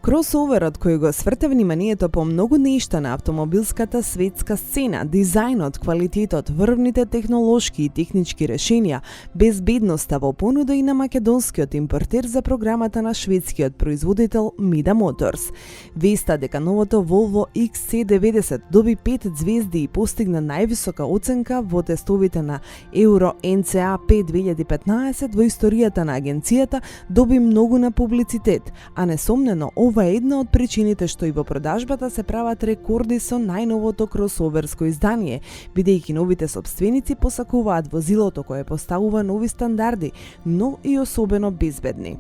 Кросоверот кој го сврте вниманието по многу нешта на автомобилската светска сцена, дизајнот, квалитетот, врвните технолошки и технички решенија, безбедноста во понуда и на македонскиот импортер за програмата на шведскиот производител Mida Motors. Веста дека новото Volvo XC90 доби 5 звезди и постигна највисока оценка во тестовите на Euro NCAP 2015 во историјата на агенцијата доби многу на публицитет, а несомнено ова е една од причините што и во продажбата се прават рекорди со најновото кросоверско издание, бидејќи новите собственици посакуваат возилото кое поставува нови стандарди, но и особено безбедни.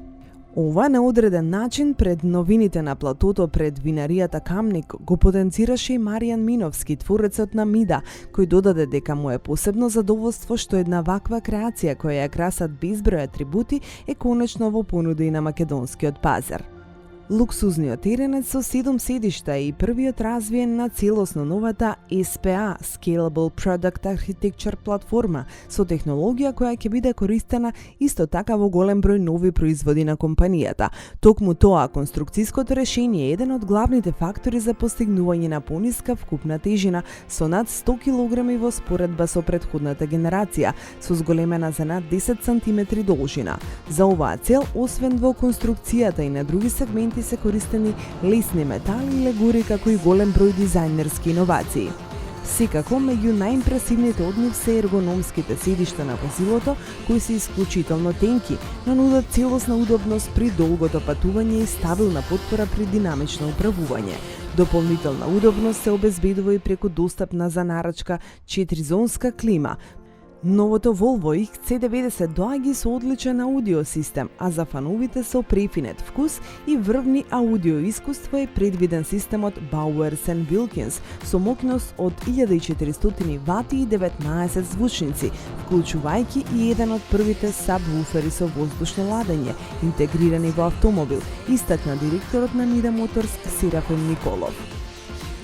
Ова на одреден начин пред новините на платото пред винаријата Камник го потенцираше и Маријан Миновски, творецот на Mida, кој додаде дека му е посебно задоволство што една ваква креација која ја красат безброј атрибути е конечно во понуда и на македонскиот пазар. Луксузниот теренец со 7 седишта и првиот развиен на целосно новата SPA Scalable Product Architecture платформа со технологија која ќе биде користена исто така во голем број нови производи на компанијата. Токму тоа, конструкцијското решение е еден од главните фактори за постигнување на пониска вкупна тежина со над 100 кг во споредба со претходната генерација, со зголемена за над 10 см должина. За оваа цел, освен во конструкцијата и на други сегменти се користени лесни метали и легури како и голем број дизајнерски иновации. Секако, меѓу најимпресивните од нив се ергономските седишта на возилото, кои се исклучително тенки, но нудат целосна удобност при долгото патување и стабилна потпора при динамично управување. Дополнителна удобност се обезбедува и преку достапна за нарачка 4-зонска клима. Новото Volvo XC90 доаѓа со одличен аудио систем, а за фановите со префинет вкус и врвни аудио искуство е предвиден системот Bowers & Wilkins со моќност од 1400 вати и 19 звучници, вклучувајќи и еден од првите сабвуфери со воздушно ладење, интегрирани во автомобил, истакна директорот на Mida Motors Серафим Николов.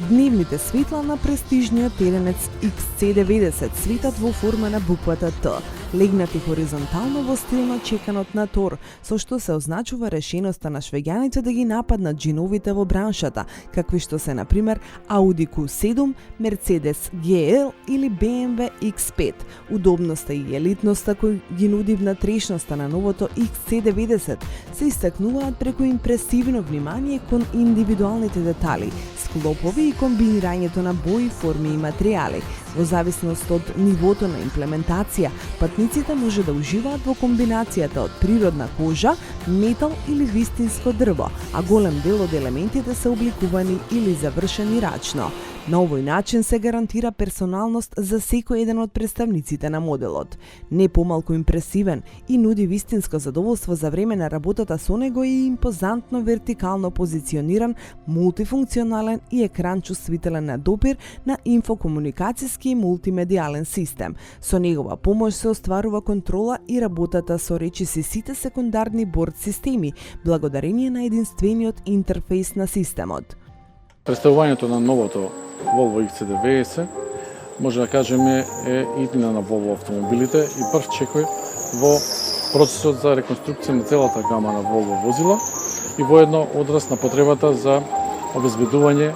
Дневните светла на престижниот теренец XC90 светат во форма на буквата Т, легнати хоризонтално во стил на чеканот на Тор, со што се означува решеноста на швеѓаните да ги нападнат джиновите во браншата, какви што се на пример Audi Q7, Mercedes GL или BMW X5. Удобноста и елитноста кои ги нуди внатрешноста на новото XC90 се истакнуваат преку импресивно внимание кон индивидуалните детали, склопови и комбинирањето на бои, форми и материјали. Во зависност од нивото на имплементација, патниците може да уживаат во комбинацијата од природна кожа, метал или вистинско дрво, а голем дел од елементите се обликувани или завршени рачно. На овој начин се гарантира персоналност за секој еден од представниците на моделот. Не помалку импресивен и нуди вистинско задоволство за време на работата со него и импозантно вертикално позициониран, мултифункционален и екран чувствителен на допир на инфокомуникацијски и мултимедијален систем. Со негова помош се остварува контрола и работата со речиси сите секундарни борд системи, благодарение на единствениот интерфејс на системот. Представувањето на новото Volvo XC90 може да кажеме е иднина на Volvo автомобилите и прв чекој во процесот за реконструкција на целата гама на Volvo возила и воедно одраз на потребата за обезбедување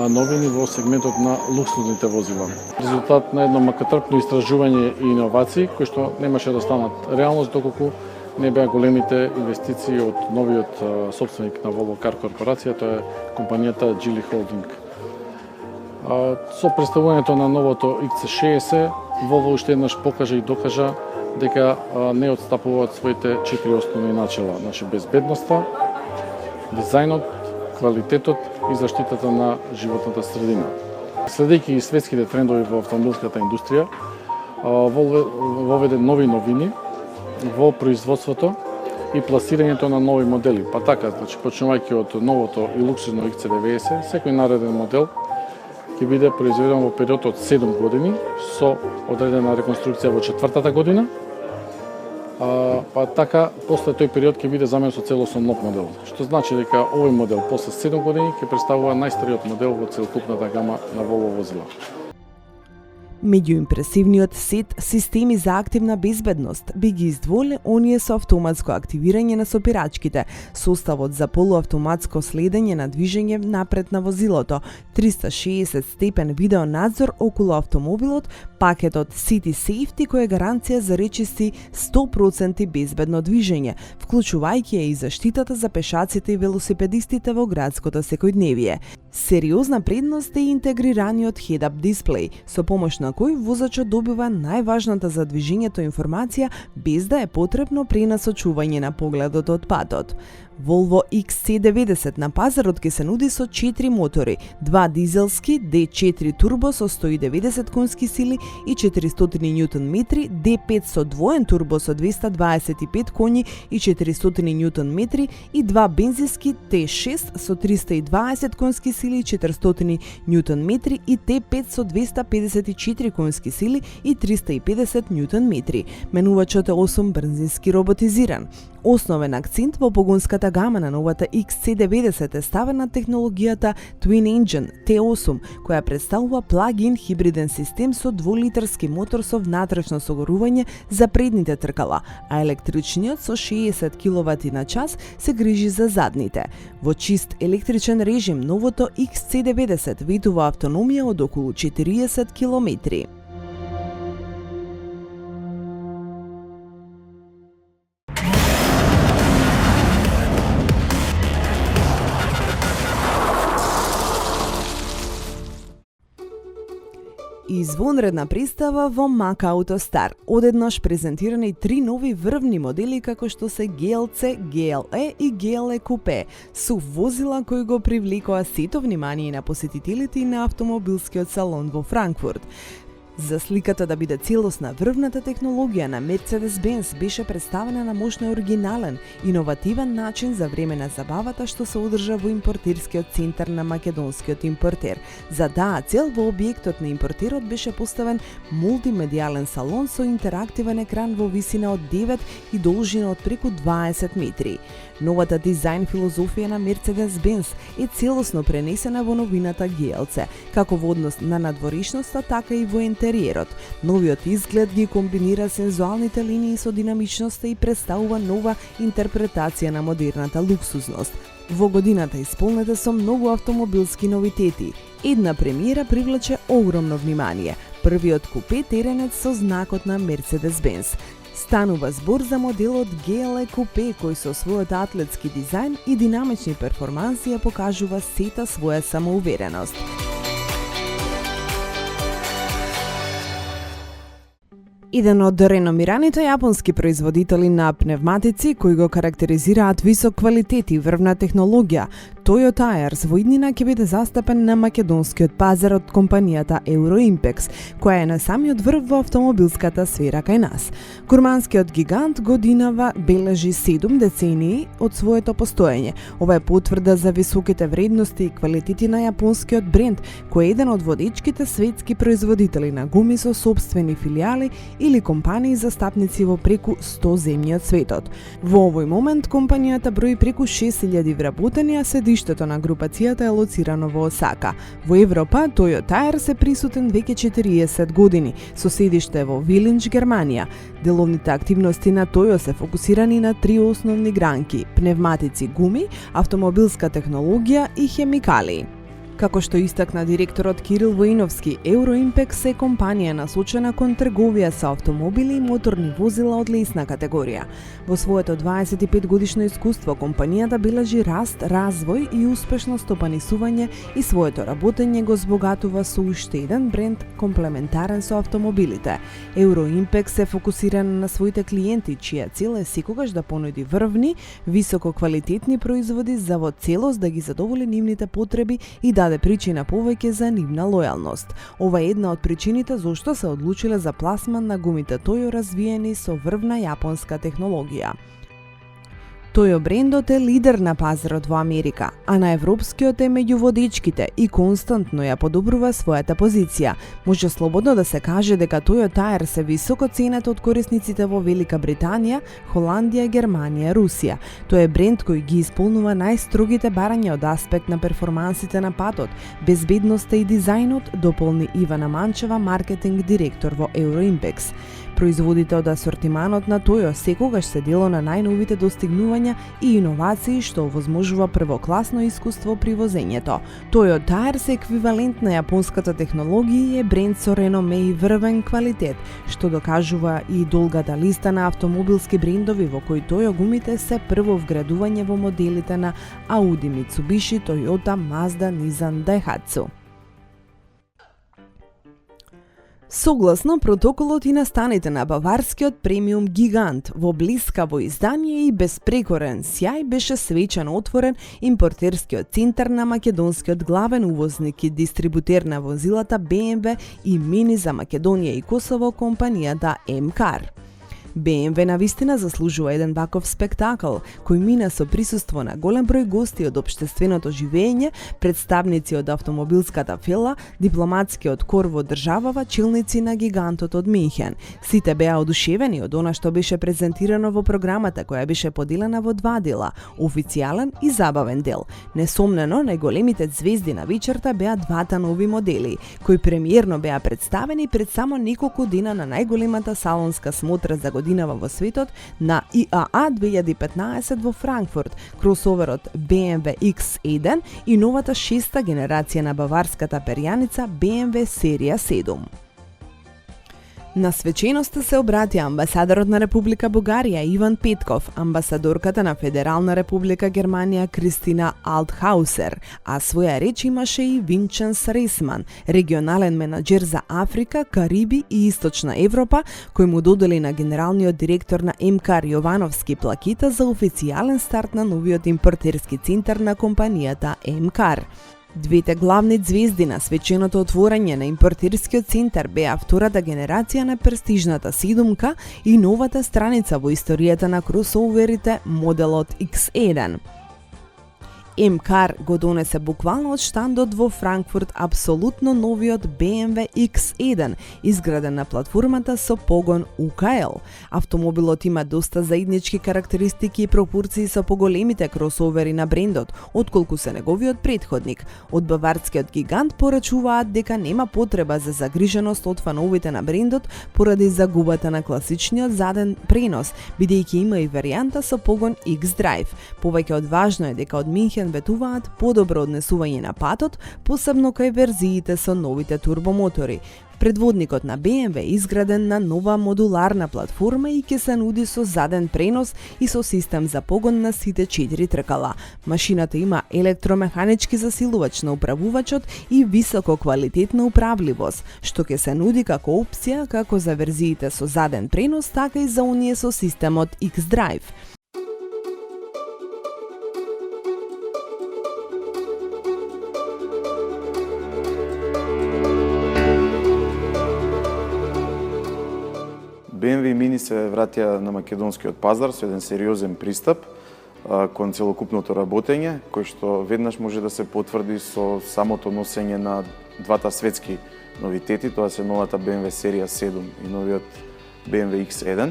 новини во сегментот на луксузните возила. Резултат на едно макатрпно истражување и иновации кои што немаше да станат реалност доколку не беа големите инвестиции од новиот собственик на Volvo Car корпорација, тоа е компанијата Geely Holding. Со представувањето на новото XC60, Volvo уште еднаш покажа и докажа дека не отстапуваат своите 4 основни начела, значи безбедноста, дизајнот, квалитетот и заштитата на животната средина. Следејќи и светските трендови во автомобилската индустрија, Volvo воведе нови новини во производството и пласирањето на нови модели. Па така, значи, почнувајќи од новото и луксузно XC90, секој нареден модел ќе биде произведен во период од 7 години со одредена реконструкција во 4-та година. Па така, после тој период ќе биде заменет со целосно нов модел. Што значи дека овој модел после 7 години ќе представува најстариот модел во целокупната гама на Volvo возила. Меѓу импресивниот сет системи за активна безбедност би ги издвоиле оние со автоматско активирање на сопирачките, составот за полуавтоматско следење на движење напред на возилото, 360 степен видео надзор околу автомобилот, пакетот City Safety кој е гаранција за речиси 100% безбедно движење, вклучувајќи и заштитата за пешаците и велосипедистите во градското секојдневие. Сериозна предност е интегрираниот head-up дисплеј, со помош на кој возачот добива најважната за движењето информација без да е потребно пренасочување на погледот од патот. Volvo XC90 на пазарот ќе се нуди со 4 мотори, 2 дизелски D4 турбо со 190 конски сили и 400 Нм, D5 со двоен турбо со 225 коњи и 400 Нм и 2 бензински T6 со 320 конски сили и 400 Нм и T5 со 254 конски сили и 350 Нм. Менувачот е 8 брзински роботизиран. Основен акцент во погонската гама на новата XC90 е ставен на технологијата Twin Engine T8, која представува плагин хибриден систем со 2-литарски мотор со внатрешно согорување за предните тркала, а електричниот со 60 киловати на час се грижи за задните. Во чист електричен режим, новото XC90 ветува автономија од околу 40 километри. Извонредна представа во Mack AutoStar. Одеднаш презентирани 3 нови врвни модели како што се GLC, GLE и GLE Coupe, SUV возила кои го привлекоа сето внимание на посетителите и на автомобилскиот салон во Франкфурт. За сликата да биде целосна, врвната технологија на Mercedes-Benz беше представена на мощно оригинален, иновативен начин за време на забавата што се одржа во импортерскиот центар на македонскиот импортер. За таа цел во објектот на импортерот беше поставен мултимедијален салон со интерактивен екран во висина од 9 и должина од преку 20 метри. Новата дизајн филозофија на Mercedes-Benz е целосно пренесена во новината GLC, како во однос на надворешноста, така и во интериерот. Новиот изглед ги комбинира сензуалните линии со динамичноста и представува нова интерпретација на модерната луксузност. Во годината исполнета со многу автомобилски новитети. Една премиера привлече огромно внимание. Првиот купе теренец со знакот на Mercedes-Benz. Станува збор за моделот GLE Coupe кој со својот атлетски дизајн и динамични перформанси ја покажува сета своја самоувереност. Еден од реномираните јапонски производители на пневматици кои го карактеризираат висок квалитет и врвна технологија, Toyo Tires во иднина ќе биде застапен на македонскиот пазар од компанијата Euroimpex, која е на самиот врв во автомобилската сфера кај нас. Гурманскиот гигант годинава бележи 7 децении од своето постоење. Ова е потврда за високите вредности и квалитети на јапонскиот бренд, кој е еден од водечките светски производители на гуми со сопствени филијали или компании застапници во преку 100 земји од светот. Во овој момент компанијата брои преку 6000 вработени, а седиштето на групацијата е лоцирано во Осака. Во Европа, Toyo Tires е присутен веќе 40 години, со седиште во Вилинч, Германија. Деловните активности на Toyo се фокусирани на 3 основни гранки: пневматици, гуми, автомобилска технологија и хемикалии. Како што истакна директорот Кирил Воиновски, Euroimpex е компанија насочена кон трговија со автомобили и моторни возила од лесна категорија. Во своето 25 годишно искуство компанијата бележи раст, развој и успешно стопанисување и своето работење го збогатува со уште еден бренд комплементарен со автомобилите. Euroimpex се фокусирана на своите клиенти, чија цел е секогаш да понуди врвни, високо квалитетни производи за во целост да ги задоволи нивните потреби и даде причина повеќе за нивна лојалност. Ова е една од причините зошто се одлучиле за пласман на гумите Toyo развиени со врвна јапонска технологија. Тој брендот е лидер на пазарот во Америка, а на европскиот е меѓу водечките и константно ја подобрува својата позиција. Може слободно да се каже дека Toyo Tire се високо ценет од корисниците во Велика Британија, Холандија, Германија, Русија. Тој е бренд кој ги исполнува најстрогите барања од аспект на перформансите на патот, безбедноста и дизајнот, дополни Ивана Манчева, маркетинг директор во Euroimpex. Производите од асортиманот на Toyo секогаш се дело на најновите достигнувања и иновации што овозможува првокласно искуство при возењето. Toyo Tire се еквивалент на јапонската технологија и е бренд со реноме и врвен квалитет, што докажува и долгата листа на автомобилски брендови во кои Toyo гумите се прво вградување во моделите на Audi, Mitsubishi, Toyota, Mazda, Nissan, Daihatsu. Согласно протоколот и настаните на баварскиот премиум гигант, во блискаво издание и безпрекорен сјај беше свечано отворен импортерскиот центар на македонскиот главен увозник и дистрибутер на возилата BMW и Mini за Македонија и Косово, компанијата МКАР. BMW навистина заслужува еден ваков спектакл, кој мина со присуство на голем број гости од општественото живење, представници од автомобилската фела, дипломатскиот кор во државава, челници на гигантот од Минхен. Сите беа одушевени од она што беше презентирано во програмата, која беше поделена во два дела – официјален и забавен дел. Несомнено, најголемите звезди на вечерта беа двата нови модели, кои премиерно беа представени пред само неколку дена на најголемата салонска смотра за годинава во светот на IAA 2015 во Франкфурт, кросоверот BMW X1 и новата шеста генерација на баварската перјаница BMW серија 7. На свеченоста се обратија амбасадорот на Република Бугарија Иван Петков, амбасадорката на Федерална Република Германија Кристина Алтхаусер, а своја реч имаше и Винченс Рейсман, регионален менаџер за Африка, Кариби и Источна Европа, кој му додели на генералниот директор на МКАР Јовановски плакита за официјален старт на новиот импортерски центар на компанијата МКАР. Двете главни звезди на свеченото отворање на импортерскиот центар беа втората генерација на престижната седумка и новата страница во историјата на кросоверите моделот X1. МКАР го донесе буквално од штандот во Франкфурт апсолутно новиот BMW X1, изграден на платформата со погон УКЛ. Автомобилот има доста заеднички карактеристики и пропорции со поголемите кросовери на брендот, отколку се неговиот претходник. Од баварскиот гигант порачуваат дека нема потреба за загриженост од фановите на брендот поради загубата на класичниот заден пренос, бидејќи има и варијанта со погон X-Drive. Повеќе од важно е дека од Минхен ветуваат подобро однесување на патот, посебно кај верзиите со новите турбомотори. Предводникот на BMW е изграден на нова модуларна платформа и ќе се нуди со заден пренос и со систем за погон на сите 4 тркала. Машината има електромеханички засилувач на управувачот и високо квалитетна управливост, што ќе се нуди како опција како за верзиите со заден пренос, така и за оние со системот X-Drive. BMW и Mini се враќа на македонскиот пазар со еден сериозен пристап кон целокупното работење, кој што веднаш може да се потврди со самото носење на двата светски новитети, тоа се новата BMW серија 7 и новиот BMW X1.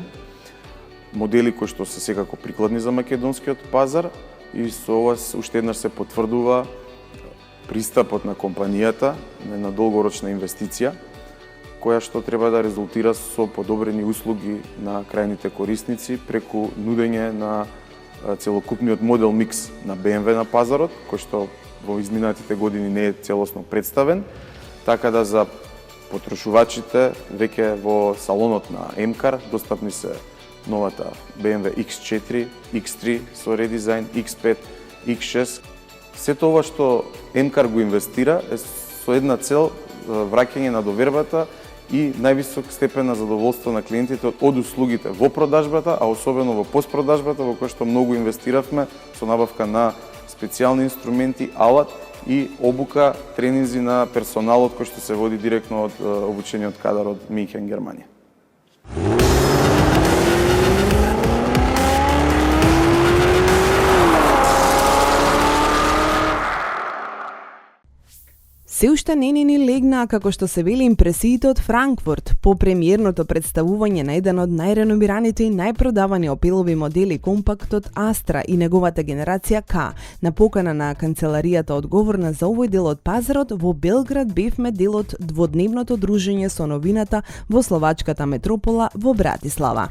Модели кои што се секако прикладни за македонскиот пазар и со ова уште еднаш се потврдува пристапот на компанијата на една долгорочна инвестиција, која што треба да резултира со подобрени услуги на крајните корисници преку нудење на целокупниот модел микс на BMW на пазарот, кој што во изминатите години не е целосно представен, така да за потрошувачите веќе во салонот на МКАР достапни се новата BMW X4, X3 со редизајн, X5, X6. Сето ова што МКАР го инвестира е со една цел враќање на довербата и највисок степен на задоволство на клиентите од услугите во продажбата, а особено во постпродажбата, во која што многу инвестиравме со набавка на специјални инструменти, алат и обука, тренинзи на персоналот кој што се води директно од обучениот кадар од Минхен, Германија. Се уште не ни легнаа, како што се вели, импресиите од Франкфурт по премиерното представување на еден од најреномираните и најпродавани Опелови модели, компактот Astra и неговата генерација K. На покана на канцеларијата одговорна за овој дел од пазарот во Белград бевме дел од дводневното дружење со новината во словачката метропола во Братислава.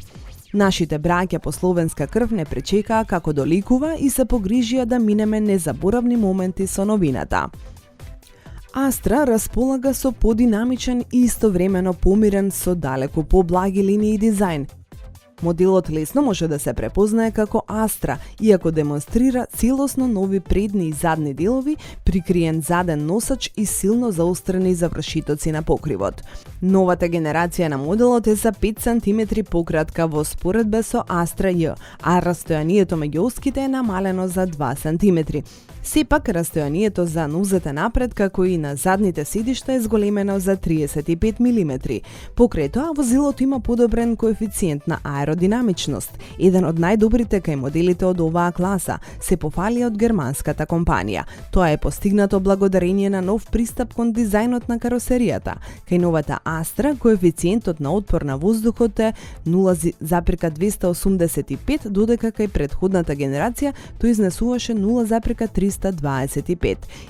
Нашите браќа по словенска крв не пречекаа како доликува и се погрижија да минеме незаборавни моменти со новината. Astra располага со подинамичен и истовремено помирен со далеку поблаги линии и дизајн. Моделот лесно може да се препознае како Astra, иако демонстрира целосно нови предни и задни делови, прикриен заден носач и силно заострени завршитоци на покривот. Новата генерација на моделот е за 5 см пократка во споредба со Astra J, а растојанието меѓу оските е намалено за 2 см. Сепак, растојанието за нозете напред, како и на задните седишта е зголемено за 35 мм. Покрај тоа, возилото има подобрен коефициент на аеродинамичност. Еден од најдобрите кај моделите од оваа класа, се пофали од германската компанија. Тоа е постигнато благодарение на нов пристап кон дизајнот на каросеријата. Кај новата Astra, коефициентот на отпор на воздухот е 0,285, додека кај претходната генерација тој изнесуваше 0,325.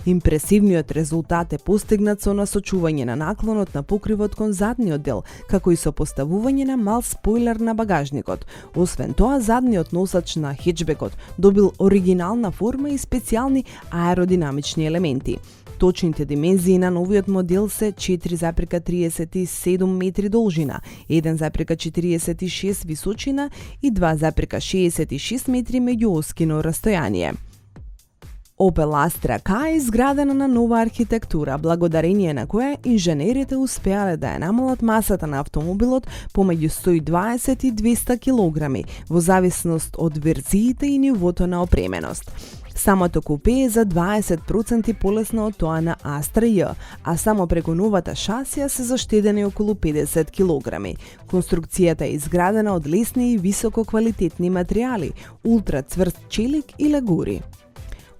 Импресивниот резултат е постигнат со насочување на наклонот на покривот кон задниот дел, како и со поставување на мал спойлер на багажникот. Освен тоа, задниот носач на хетчбекот добил оригинална форма и специјални аеродинамични елементи. Точните димензии на новиот модел се 4,37 метри должина, 1,46 височина и 2,66 метри меѓуоскино растојание. Opel Astra K е изградена на нова архитектура, благодарение на која инженерите успеале да ја намалат масата на автомобилот помеѓу 120 и 200 килограми, во зависност од верзиите и нивото на опременост. Самото купе е за 20% полесно од тоа на Astra J, а само преку новата шасија се заштедени околу 50 килограми. Конструкцијата е изградена од лесни и високо квалитетни материјали, ултра цврст челик и легури.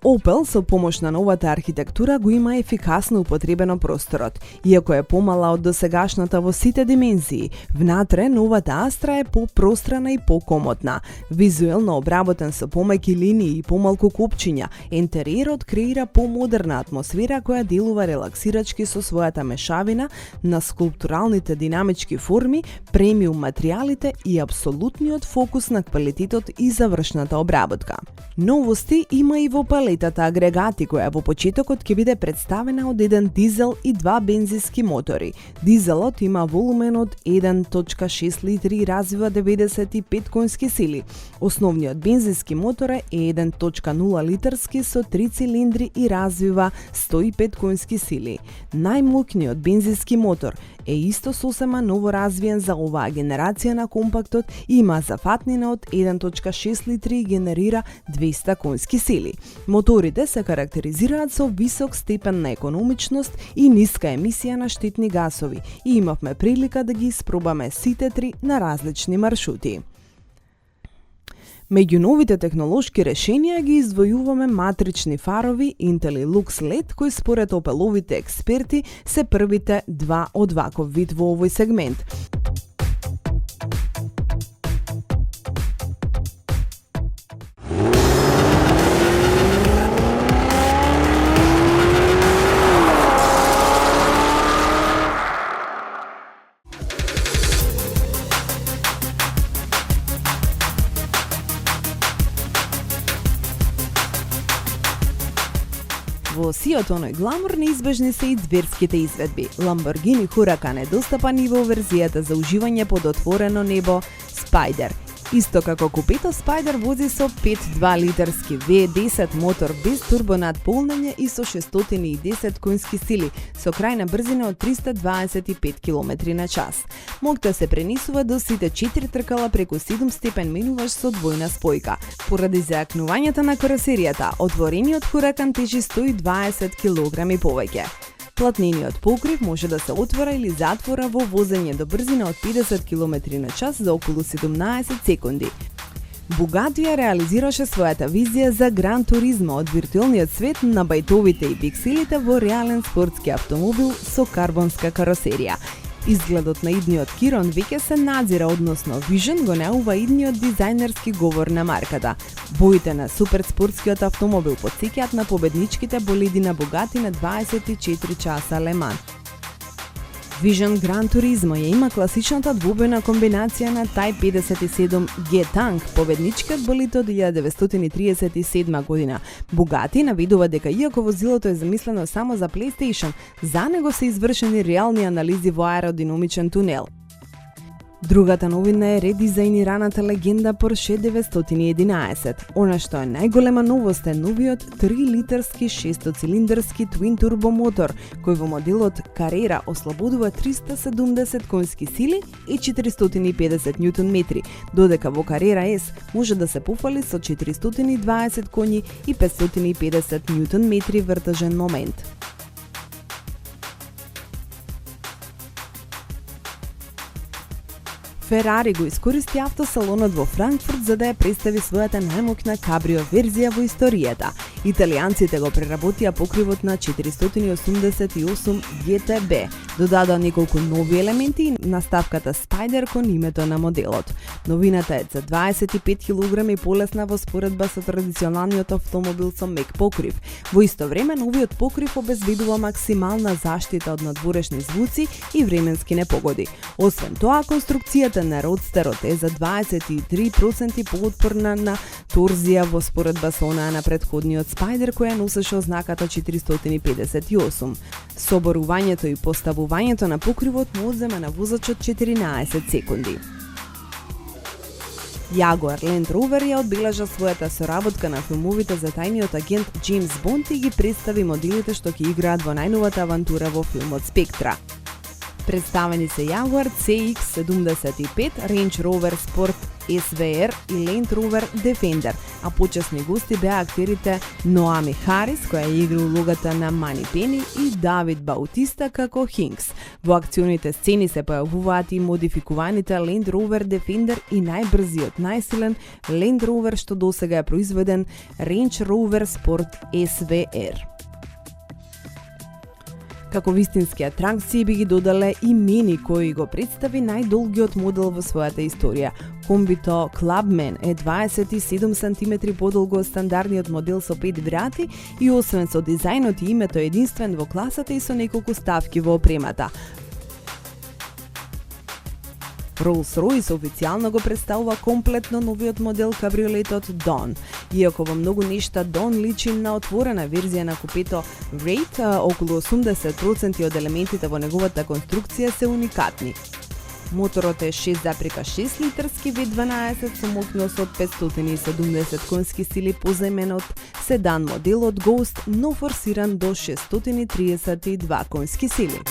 Opel со помош на новата архитектура го има ефикасно употребено просторот, иако е помала од досегашната во сите димензии. Внатре новата Astra е попространа и покомотна, визуелно обработен со помеки линии и помалку копчиња. Интериерот креира помодерна атмосфера која делува релаксирачки со својата мешавина на скулптуралните динамички форми, премиум материјалите и апсолутниот фокус на квалитетот и завршната обработка. Новости има и во палетата агрегати, која во почетокот ќе биде представена од еден дизел и два бензински мотори. Дизелот има волумен од 1,6 литри и развива 95 конски сили. Основниот бензински мотор е 1,0 литарски со 3 цилиндри и развива 105 конски сили. Најмокниот бензински мотор е исто сосема ново развиен за оваа генерација на компактот и има зафатнина од 1,6 литри и генерира 200 конски сили. Моторите се карактеризираат со висок степен на економичност и ниска емисија на штетни гасови и имавме прилика да ги испробаме сите три на различни маршрути. Меѓу новите технолошки решенија ги издвојуваме матрични фарови Intellilux LED, кои според Опеловите експерти се првите два од ваков вид во овој сегмент. Во сиот оној гламур неизбежни се и зверските изведби. Lamborghini Huracan е достапан и во верзијата за уживање под отворено небо Spider. Исто како купето, Spider вози со 5,2 литарски V10 мотор без турбонадполнење и со 610 конски сили, со крајна брзина од 325 км на час. Могта се пренесува до сите 4 тркала преку 7-степен менуваш со двојна спојка. Поради зајакнувањата на каросеријата, отворениот Huracan тежи 120 кг повеќе. Платнениот покрив може да се отвора или затвора во возење до брзина од 50 км на час за околу 17 секунди. Bugatti ја реализираше својата визија за Гран Туризмо од виртуелниот свет на бајтовите и пикселите во реален спортски автомобил со карбонска каросерија. Изгледот на идниот Кирон веќе се надзира, односно Vision го неува идниот дизајнерски говор на марката. Боите на суперспортскиот автомобил потсеќаат на победничките болиди на Bugatti на 24 часа Le Mans. Vision Gran Turismo ја има класичната двубојна комбинација на Type 57 G-Tank, победничкиот болид од 1937 година. Bugatti наведува дека иако возилото е замислено само за PlayStation, за него се извршени реални анализи во аеродинамичен тунел. Другата новина е редизајнираната легенда Porsche 911. Она што е најголема новост е новиот 3-литарски 6-цилиндарски twin turbo мотор, кој во моделот Carrera ослободува 370 конски сили и 450 ньютон-метри, додека во Carrera S може да се пофали со 420 коњи и 550 ньютон-метри вртежен момент. Ферари го искористи автосалонот во Франкфурт за да ја представи својата најмоќна кабрио верзија во историјата. Италијанците го преработија покривот на 488 GTB, додадоа неколку нови елементи и наставката Spider кон името на моделот. Новината е за 25 кг полесна во споредба со традиционалниот автомобил со мек покрив. Во исто време, новиот покрив обезбедува максимална заштита од надворешни звуци и временски непогоди. Освен тоа, конструкцијата на родстерот е за 23% поотпорна на торзија во споредба со онаа на претходниот Spider која носеше ознаката 458. Соборувањето и поставувањето на покривот му одзема на возачот 14 секунди. Jaguar Land Rover ја одбележа својата соработка на филмовите за тајниот агент Джеймс Бонд и ги представи моделите што ќе играат во најновата авантура во филмот Спектра. Представени се Jaguar CX-75, Range Rover Sport SVR и Land Rover Defender, а почесни гости беа актерите Ноами Харис, која игра улогата на Мани Пени, и Давид Баутиста како Хинкс. Во акционите сцени се појавуваат и модификуваните Land Rover Defender и најбрзиот, најсилен Land Rover што досега е произведен Range Rover Sport SVR. Како вистински атракции би ги додале имени кои го представи најдолгиот модел во својата историја. Комбито Clubman е 27 см подолго од стандардниот модел со 5 врати и освен со дизајнот и името е единствен во класата и со неколку ставки во опремата. Rolls-Royce официјално го представува комплетно новиот модел кабриолетот Dawn. Иако во многу нешта Dawn личи на отворена верзија на купето Wraith, околу 80% од елементите во неговата конструкција се уникатни. Моторот е 6,6 литарски V12 со моќност од 570 конски сили, позајмен од седан моделот Ghost, но форсиран до 632 конски сили.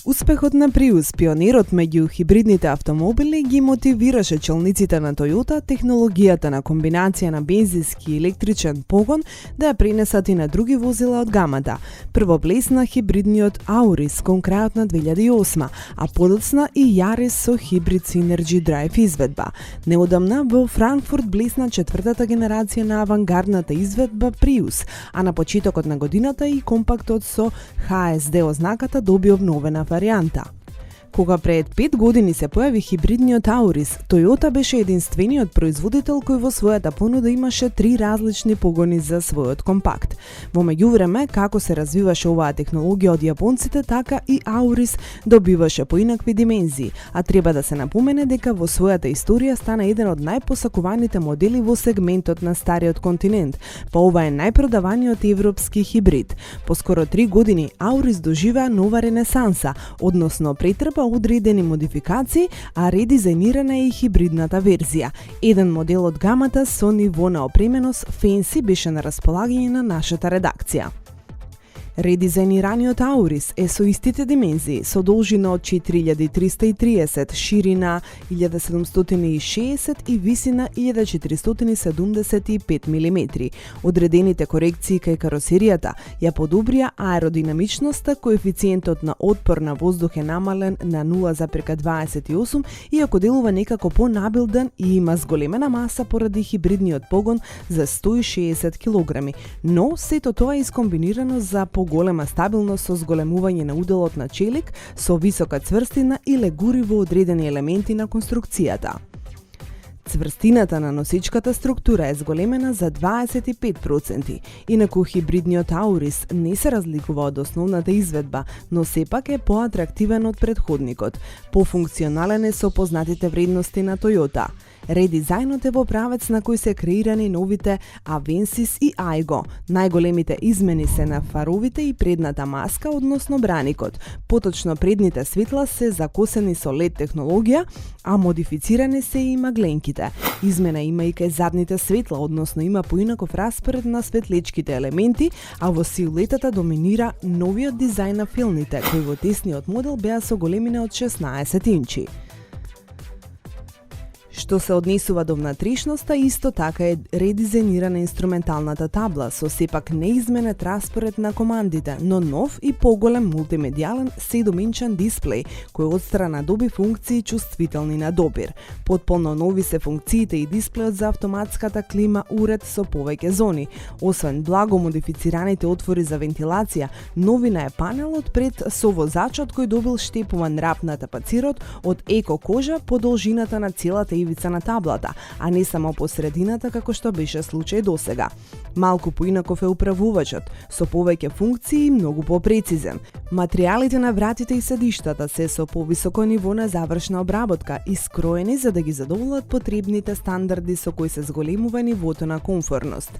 Успехот на Prius, пионерот меѓу хибридните автомобили, ги мотивираше челниците на Toyota технологијата на комбинација на бензински и електричен погон да ја пренесат и на други возила од гамата. Прво блесна хибридниот Auris кон крајот на 2008, а подоцна и Yaris со хибрид Synergy Drive изведба. Неодамна во Франкфурт блесна четвртата генерација на авангардната изведба Prius, а на почетокот на годината и компактот со HSD ознаката доби обновена варијанта. Кога пред 5 години се појави хибридниот Auris, Toyota беше единствениот производител кој во својата понуда имаше 3 различни погони за својот компакт. Во меѓувреме, како се развиваше оваа технологија од јапонците, така и Auris добиваше поинакви димензии, а треба да се напомене дека во својата историја стана еден од најпосакуваните модели во сегментот на стариот континент, па ова е најпродаваниот европски хибрид. По скоро 3 години Auris доживеа нова ренесанса, односно претрпа одредени модификации, а редизајнирана е и хибридната верзија. Еден модел од гамата со ниво на опременост Fancy беше на располагање на нашата редакција. Редизајнираниот Аурис е со истите димензии, со должина од 4330, ширина 1760 и висина 1475 мм. Одредените корекции кај каросеријата ја подобрија аеродинамичноста, коефициентот на отпор на воздух е намален на 0,28, иако делува некако понабилден и има зголемена маса поради хибридниот погон за 160 кг, но сето тоа е искомбинирано за поголема стабилност со зголемување на уделот на челик, со висока цврстина или гури во одредени елементи на конструкцијата. Цврстината на носичката структура е зголемена за 25%, инаку хибридниот Аурис не се разликува од основната изведба, но сепак е поатрактивен од предходникот. Пофункционален е со познатите вредности на Toyota. Редизајнот е во правец на кој се креирани новите Avensis и Aygo. Најголемите измени се на фаровите и предната маска, односно браникот. Поточно предните светла се закосени со LED технологија, а модифицирани се и магленките. Измена има и кај задните светла, односно има поинаков распоред на светлечките елементи, а во силуетата доминира новиот дизајн на филните, кои во тесниот модел беа со големина од 16 инчи. Што се однесува до внатрешноста, исто така е редизајнирана инструменталната табла со сепак неизменет распоред на командите, но нов и поголем мултимедијален 7-инчен дисплеј кој отстрана доби функции чувствителни на допир. Потполно нови се функциите и дисплејот за автоматската клима уред со повеќе зони. Освен благо модифицираните отвори за вентилација, новина е панелот пред со возачот кој добил штепуван рап на тапацирот од еко кожа по должината на целата ивица на таблата, а не само по средината како што беше случај досега. Малку поинаков е управувачот, со повеќе функции и многу попрецизен. Материјалите на вратите и седиштата се со повисоко ниво на завршна обработка и скроени за да ги задоволат потребните стандарди со кои се зголемува нивото на комфортност.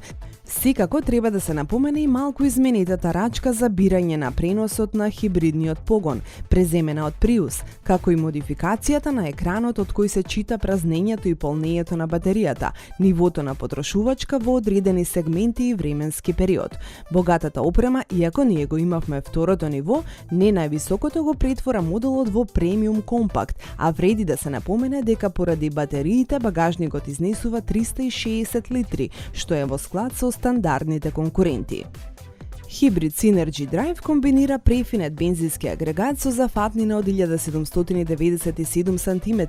Секако треба да се напомене и малку изменетата рачка за бирање на преносот на хибридниот погон, преземена од Prius, како и модификацијата на екранот од кој се чита празнењето и полнењето на батеријата, нивото на потрошувачка во одредени сегменти и временски период. Богатата опрема, иако ние го имавме второто ниво, не највисокото го претвора моделот во премиум компакт, а вреди да се напомене дека поради батериите багажникот изнесува 360 литри, што е во склад со стандардните конкуренти. Hybrid Synergy Drive комбинира префинет бензински агрегат со зафатнина од 1797 см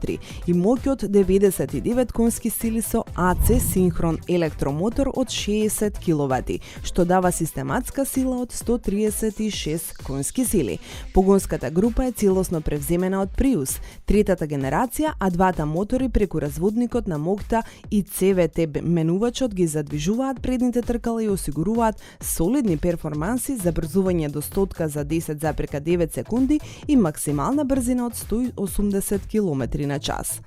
и моќ од 99 конски сили со AC синхрон електромотор од 60 киловати, што дава систематска сила од 136 конски сили. Погонската група е целосно превземена од Prius, третата генерација, а двата мотори преку разводникот на Mokta и CVT менувачот ги задвижуваат предните тркала и осигуруваат солидни перформанси, забрзување до 100 за 10,9 секунди и максимална брзина од 180 км на час.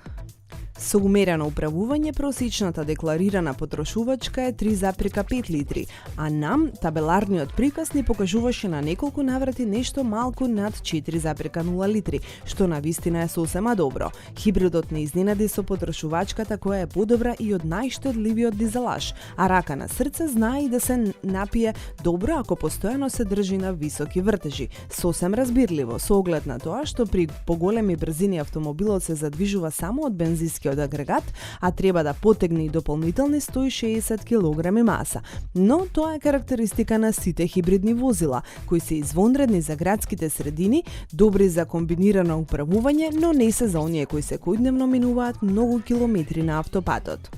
Со умерено управување, просечната декларирана потрошувачка е 3,5 литри, а нам табеларниот приказ ни покажуваше на неколку наврати нешто малку над 4,0 литри, што навистина е сосема добро. Хибридот не изненади со потрошувачката која е подобра и од најштедливиот дизелаш, а рака на срце знае и да се напие добро ако постојано се држи на високи вртежи. Сосем разбирливо, со оглед на тоа што при поголеми брзини автомобилот се задвижува само од бензинскиот агрегат, а треба да потегне и дополнителни 160 кг маса. Но тоа е карактеристика на сите хибридни возила, кои се извонредни за градските средини, добри за комбинирано управување, но не се за оние кои секојдневно минуваат многу километри на автопатот.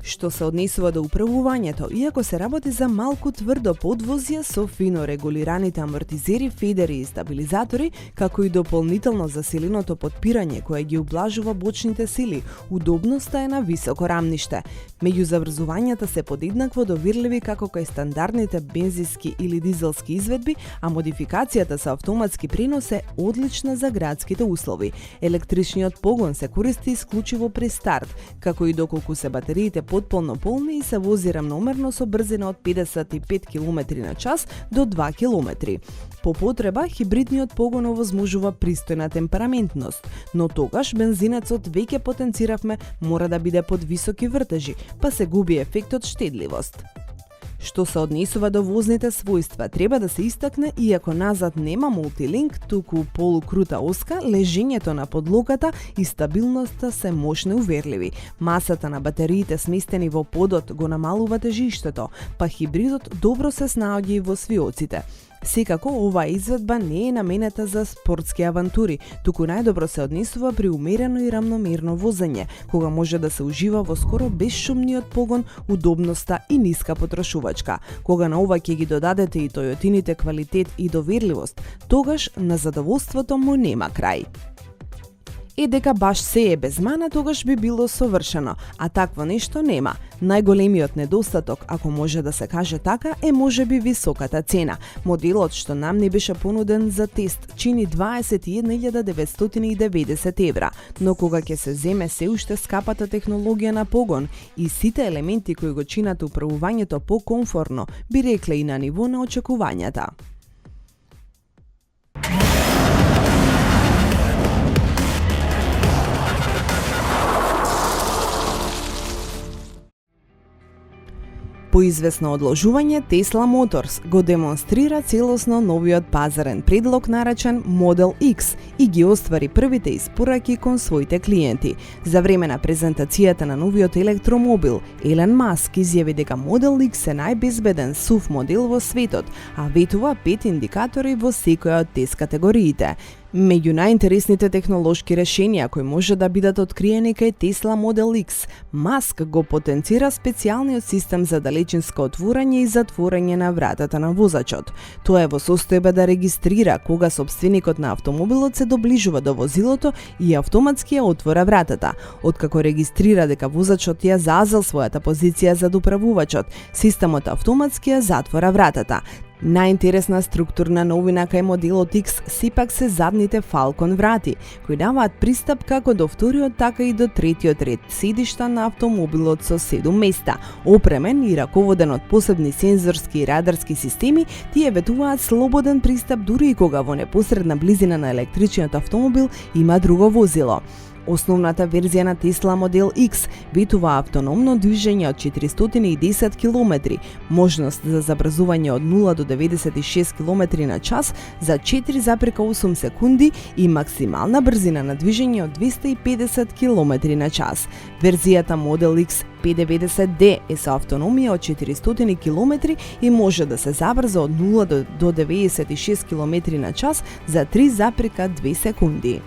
Што се однесува до управувањето, иако се работи за малку тврдо подвозје со фино регулираните амортизери, федери и стабилизатори, како и дополнително засиленото потпирање кое ги ублажува бочните сили, удобноста е на високо рамниште. Меѓу заврзувањата се подеднакво довирливи како кај стандардните бензински или дизелски изведби, а модификацијата со автоматски пренос е одлична за градските услови. Електричниот погон се користи исклучиво при старт, како и доколку се батериите потполно полни и се вози рамномерно со брзина од 55 км на час до 2 км. По потреба, хибридниот погон овозможува пристојна темпераментност, но тогаш бензинецот веќе потенциравме мора да биде под високи вртежи, па се губи ефектот штедливост. Што се однесува до возните својства, треба да се истакне, иако назад нема мултилинк, туку полукрута оска, лежењето на подлогата и стабилноста се мощно уверливи. Масата на батериите сместени во подот го намалува тежиштето, па хибридот добро се снаоѓа и во свиоците. Секако, оваа изведба не е наменета за спортски авантури, туку најдобро се однесува при умерено и рамномерно возење, кога може да се ужива во скоро безшумниот погон, удобноста и ниска потрошувачка. Кога на ова ќе ги додадете и тојотините квалитет и доверливост, тогаш на задоволството му нема крај. И дека баш се е без мана, тогаш би било совршено, а такво нешто нема. Најголемиот недостаток, ако може да се каже така, е можеби високата цена. Моделот што нам не беше понуден за тест чини 21.990 евра, но кога ќе се земе се уште скапата технологија на погон и сите елементи кои го чинат управувањето покомфорно, би рекле и на ниво на очекувањата. По известно одложување, Tesla Motors го демонстрира целосно новиот пазарен предлог наречен Model X и ги оствари првите испораки кон своите клиенти. За време на презентацијата на новиот електромобил, Елен Маск изјави дека Model X е најбезбеден SUV модел во светот, а ветува 5 индикатори во секоја од тест категориите. Меѓу најинтересните технолошки решенија кои може да бидат откриени кај Tesla Model X, Маск го потенцира специјалниот систем за далечинско отворање и затворање на вратата на возачот. Тоа е во состојба да регистрира кога сопственикот на автомобилот се доближува до возилото и автоматски ја отвора вратата. Откако регистрира дека возачот ја заазел својата позиција зад управувачот, системот автоматски ја затвора вратата. Најинтересна структурна новина кај моделот X сепак се задните Falcon врати, кои даваат пристап како до вториот, така и до третиот ред седишта на автомобилот со 7 места. Опремен и раководен од посебни сензорски и радарски системи, тие ветуваат слободен пристап дури и кога во непосредна близина на електричниот автомобил има друго возило. Основната верзија на Tesla Model X ветува автономно движење од 410 км, можност за забрзување од 0 до 96 км на час за 4,8 секунди и максимална брзина на движење од 250 км на час. Верзијата Model X P90D е со автономија од 400 км и може да се забрза од 0 до 96 км на час за 3,2 секунди.